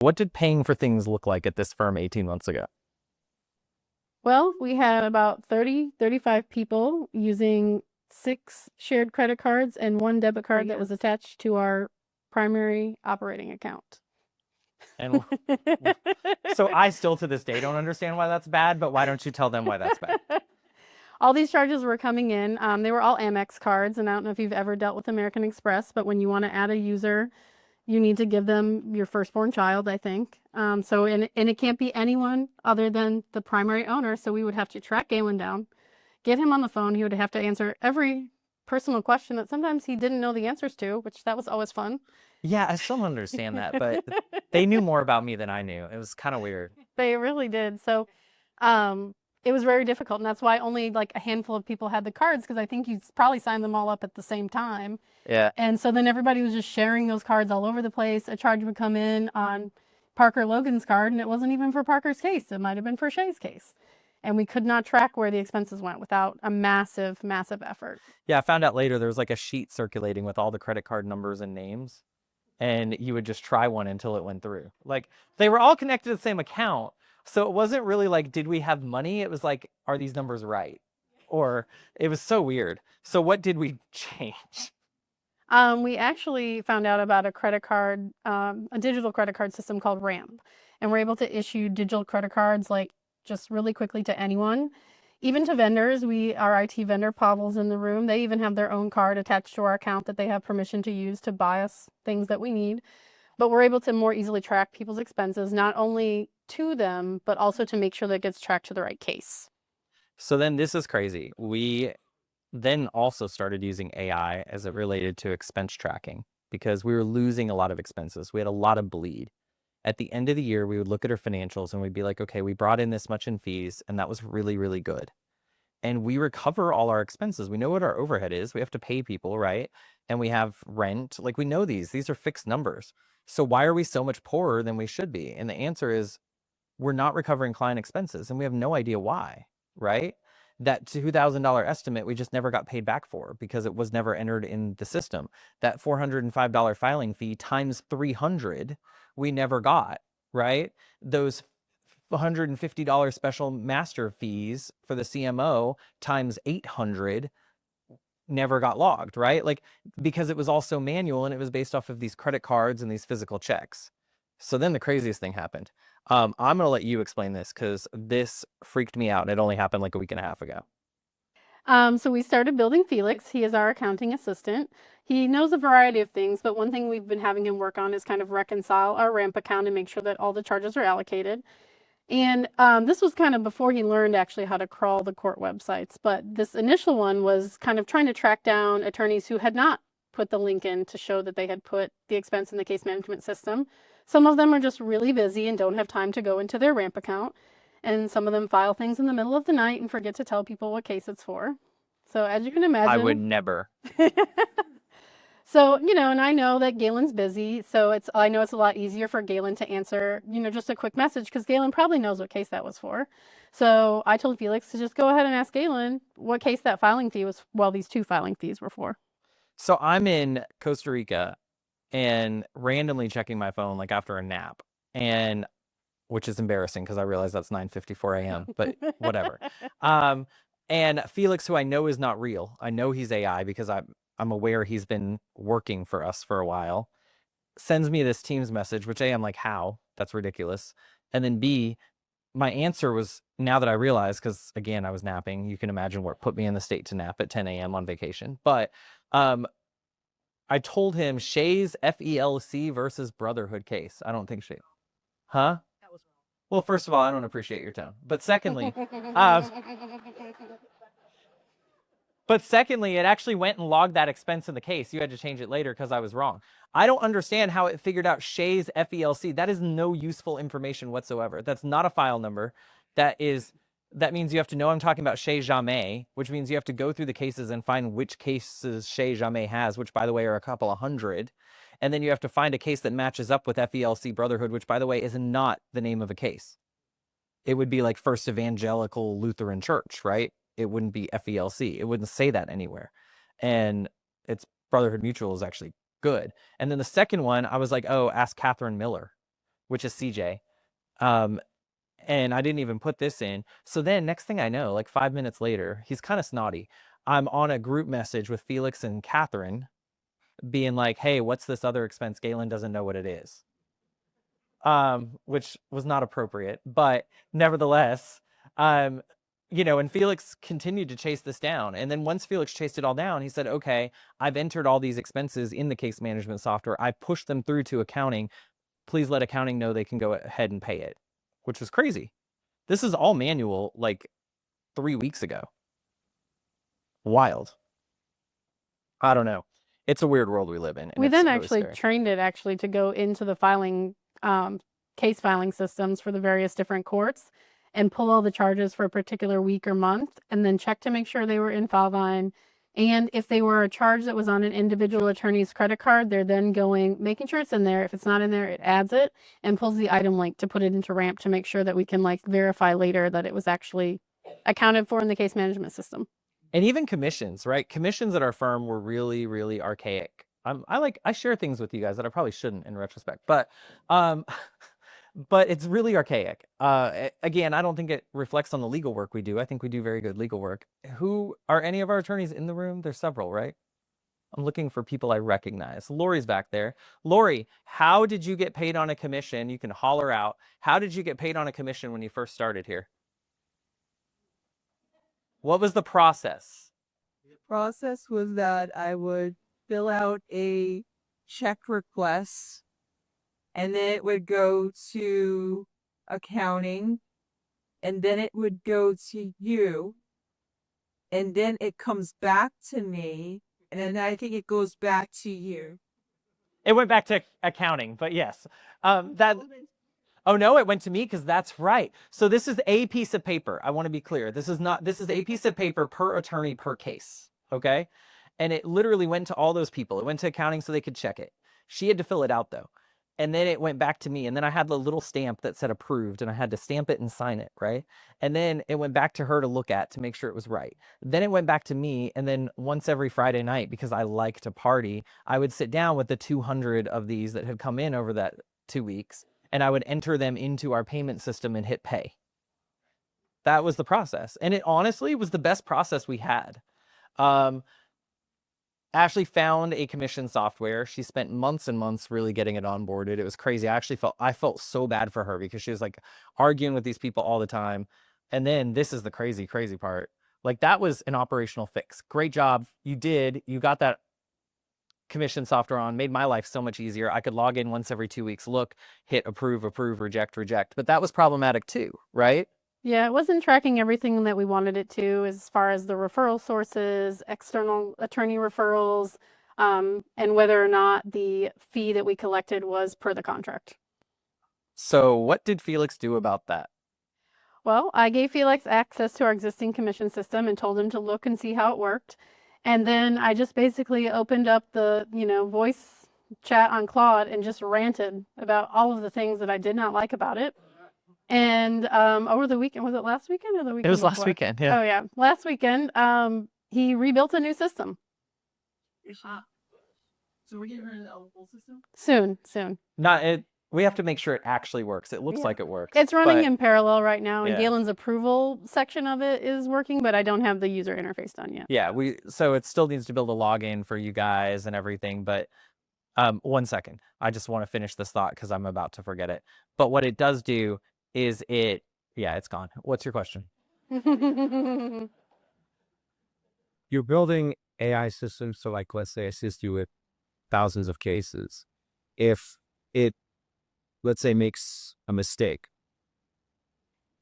What did paying for things look like at this firm 18 months ago? Well, we had about 30, 35 people using 6 shared credit cards and 1 debit card that was attached to our primary operating account. And so I still to this day don't understand why that's bad, but why don't you tell them why that's bad? All these charges were coming in. They were all Amex cards, and I don't know if you've ever dealt with American Express, but when you want to add a user, you need to give them your firstborn child, I think. And it can't be anyone other than the primary owner. So we would have to track Galen down, get him on the phone. He would have to answer every personal question that sometimes he didn't know the answers to, which that was always fun. Yeah, I still don't understand that, but they knew more about me than I knew. It was kind of weird. They really did. So um, it was very difficult. And that's why only like a handful of people had the cards, because I think you probably signed them all up at the same time. Yeah. And so then everybody was just sharing those cards all over the place. A charge would come in on Parker Logan's card, and it wasn't even for Parker's case. It might have been for Shay's case. And we could not track where the expenses went without a massive, massive effort. Yeah, I found out later there was like a sheet circulating with all the credit card numbers and names, and you would just try one until it went through. Like they were all connected to the same account. So it wasn't really like, did we have money? It was like, are these numbers right? Or it was so weird. So what did we change? We actually found out about a credit card, a digital credit card system called Ramp, and we're able to issue digital credit cards like just really quickly to anyone, even to vendors. Our IT vendor, Pavel's in the room. They even have their own card attached to our account that they have permission to use to buy us things that we need. But we're able to more easily track people's expenses, not only to them, but also to make sure that it gets tracked to the right case. So then this is crazy. We then also started using AI as it related to expense tracking because we were losing a lot of expenses. We had a lot of bleed. At the end of the year, we would look at our financials and we'd be like, okay, we brought in this much in fees, and that was really, really good. And we recover all our expenses. We know what our overhead is. We have to pay people, right? And we have rent. Like we know these are fixed numbers. So why are we so much poorer than we should be? And the answer is we're not recovering client expenses and we have no idea why, right? That $2,000 estimate we just never got paid back for because it was never entered in the system. That $405 filing fee times 300 we never got, right? Those $150 special master fees for the CMO times 800 never got logged, right? Like because it was all so manual and it was based off of these credit cards and these physical checks. So then the craziest thing happened. I'm going to let you explain this because this freaked me out. And it only happened like a week and a half ago. So we started building Felix. He is our accounting assistant. He knows a variety of things, but one thing we've been having him work on is kind of reconcile our ramp account and make sure that all the charges are allocated. And this was kind of before he learned actually how to crawl the court websites. But this initial one was kind of trying to track down attorneys who had not put the link in to show that they had put the expense in the case management system. Some of them are just really busy and don't have time to go into their ramp account. And some of them file things in the middle of the night and forget to tell people what case it's for. So as you can I would imagine, never. so, and I know that Galen's busy, so I know it's a lot easier for Galen to answer, just a quick message because Galen probably knows what case that was for. So I told Felix to just go ahead and ask Galen what case that filing fee was, well, these 2 filing fees were for. So I'm in Costa Rica and randomly checking my phone like after a nap, and which is embarrassing because I realize that's 9:54 a.m., but whatever. And Felix, who I know is not real, I know he's AI because I'm aware he's been working for us for a while, sends me this Teams message, which A, I'm like, how? That's ridiculous. And then B, my answer was, now that I realize, because again, I was napping, you can imagine what put me in the state to nap at 10 a.m. on vacation. But I told him Shay's FELC versus Brotherhood case. I don't think Shay. Huh? Well, first of all, I don't appreciate your tone. But secondly, it actually went and logged that expense in the case. You had to change it later because I was wrong. I don't understand how it figured out Shay's FELC. That is no useful information whatsoever. That's not a file number. That means you have to know I'm talking about Shay Jamais, which means you have to go through the cases and find which cases Shay Jamais has, which, by the way, are a couple of hundred. And then you have to find a case that matches up with FELC Brotherhood, which, by the way, is not the name of a case. It would be like First Evangelical Lutheran Church, right? It wouldn't be FELC. It wouldn't say that anywhere. And it's Brotherhood Mutual is actually good. And then the second one, I was like, oh, ask Catherine Miller. which is CJ. Um, and I didn't even put this in. So then next thing I know, like 5 minutes later, he's kind of snotty. I'm on a group message with Felix and Catherine being like, hey, what's this other expense? Galen doesn't know what it is. Which was not appropriate, but nevertheless, um, and Felix continued to chase this down. And then once Felix chased it all down, he said, okay, I've entered all these expenses in the case management software. I pushed them through to accounting. Please let accounting know they can go ahead and pay it, which was crazy. This is all manual like 3 weeks ago. Wild. I don't know. It's a weird world we live in. And We it's then really actually scary. trained it actually to go into the filing, case filing systems for the various different courts and pull all the charges for a particular week or month and then check to make sure they were in Filevine. And if they were a charge that was on an individual attorney's credit card, they're then making sure it's in there. If it's not in there, it adds it and pulls the item link to put it into RAMP to make sure that we can like verify later that it was actually accounted for in the case management system. And even commissions, right? Commissions at our firm were really, really archaic. I share things with you guys that I probably shouldn't in retrospect, but it's really archaic. Again, I don't think it reflects on the legal work we do. I think we do very good legal work. Who are any of our attorneys in the room? There's several, right? I'm looking for people I recognize. Lori's back there. Lori, how did you get paid on a commission? You can holler out. How did you get paid on a commission when you first started here? What was the process? The process was that I would fill out a check request and then it would go to accounting and then it would go to you and then it comes back to me and then I think it goes back to you. It went back to accounting, but yes. Oh no, it went to me because that's right. So this is a piece of paper. I want to be clear. This is a piece of paper per attorney per case. Okay. And it literally went to all those people. It went to accounting so they could check it. She had to fill it out though. And then it went back to me. And then I had the little stamp that said approved and I had to stamp it and sign it. Right. And then it went back to her to look at to make sure it was right. Then it went back to me. And then once every Friday night, because I like to party, I would sit down with the 200 of these that had come in over that 2 weeks. And I would enter them into our payment system and hit pay. That was the process. And it honestly was the best process we had. Ashley found a commission software. She spent months and months really getting it onboarded. It was crazy. I felt so bad for her because she was like arguing with these people all the time. And then this is the crazy, crazy part. Like that was an operational fix. Great job. You got that commission software on, made my life so much easier. I could log in once every 2 weeks, look, hit approve, reject. But that was problematic too, right? Yeah, it wasn't tracking everything that we wanted it to as far as the referral sources, external attorney referrals, and whether or not the fee that we collected was per the contract. So what did Felix do about that? Well, I gave Felix access to our existing commission system and told him to look and see how it worked. And then I just basically opened up the, voice chat on Claude and just ranted about all of the things that I did not like about it. And over the weekend, was it last weekend or the weekend? It was last before? weekend, yeah. Oh yeah, last weekend. He rebuilt a new system. So we're getting rid of the old system? Soon. We have to make sure it actually works. It looks like it works. It's running in parallel right now, and Yeah. Galen's approval section of it is working, but I don't have the user interface done yet. Yeah, so it still needs to build a login for you guys and everything, but 1 second. I just want to finish this thought because I'm about to forget it. But what it does do is it's gone. What's your question? You're building AI systems to, like, let's say, assist you with thousands of cases. If it, let's say, makes a mistake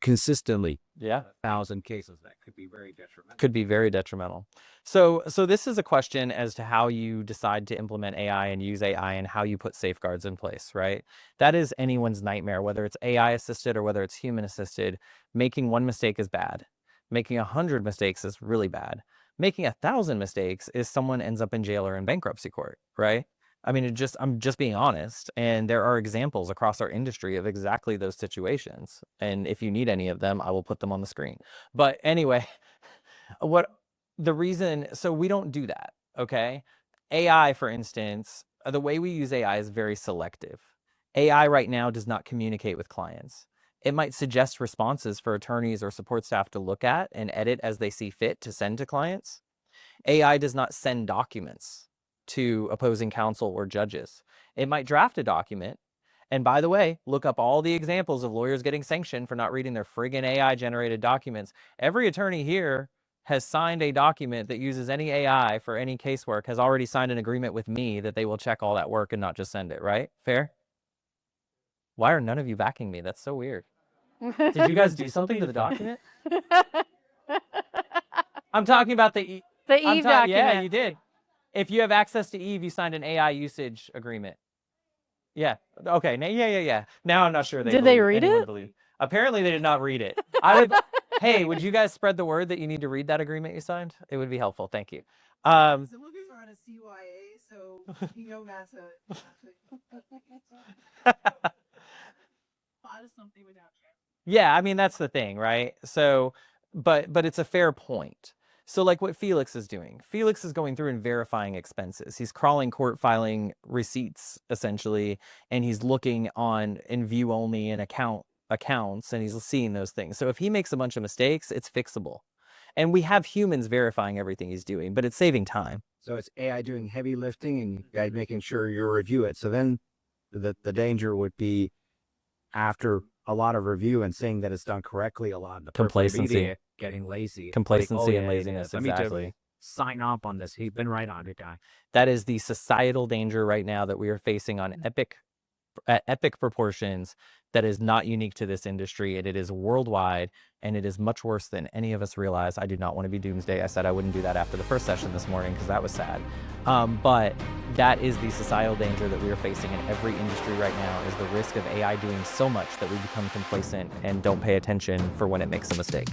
consistently, Yeah. 1,000 cases, that could be very detrimental. Could be very detrimental. So this is a question as to how you decide to implement AI and use AI and how you put safeguards in place, right? That is anyone's nightmare, whether it's AI assisted or whether it's human assisted. Making one mistake is bad. Making 100 mistakes is really bad. Making 1,000 mistakes is someone ends up in jail or in bankruptcy court, right? I mean, I'm just being honest. And there are examples across our industry of exactly those situations. And if you need any of them, I will put them on the screen. But anyway, so we don't do that, okay? AI, for instance, the way we use AI is very selective. AI right now does not communicate with clients. It might suggest responses for attorneys or support staff to look at and edit as they see fit to send to clients. AI does not send documents to opposing counsel or judges. It might draft a document. And by the way, look up all the examples of lawyers getting sanctioned for not reading their friggin' AI generated documents. Every attorney here has signed a document that uses any AI for any casework, has already signed an agreement with me that they will check all that work and not just send it, right? Fair? Why are none of you backing me? That's so weird. Did you guys do something to the document? I'm talking about the Eve document. Yeah, you did. If you have access to Eve, you signed an AI usage agreement. Yeah. Okay. Yeah. Now I'm not sure Did they read it? Apparently they did not read it. Hey, would you guys spread the word that you need to read that agreement you signed? It would be helpful. Thank you. Some of you are on a CYA, so you know that's something without you. Yeah, I mean, that's the thing, right? So, but it's a fair point. So like what Felix is doing, Felix is going through and verifying expenses. He's crawling court filing receipts essentially, and he's looking on in view only and accounts, and he's seeing those things. So if he makes a bunch of mistakes, it's fixable. And we have humans verifying everything he's doing, but it's saving time. So it's AI doing heavy lifting and you guys making sure you review it. So then the danger would be after a lot of review and saying that it's done correctly, a lot of the complacency, getting lazy, complacency and laziness. Exactly. Sign up on this. He's been right on it, guy. That is the societal danger right now that we are facing on epic proportions. That is not unique to this industry, and it is worldwide, and it is much worse than any of us realize. I do not want to be doomsday. I said I wouldn't do that after the first session this morning because that was sad. But that is the societal danger that we are facing in every industry right now, is the risk of AI doing so much that we become complacent and don't pay attention for when it makes a mistake.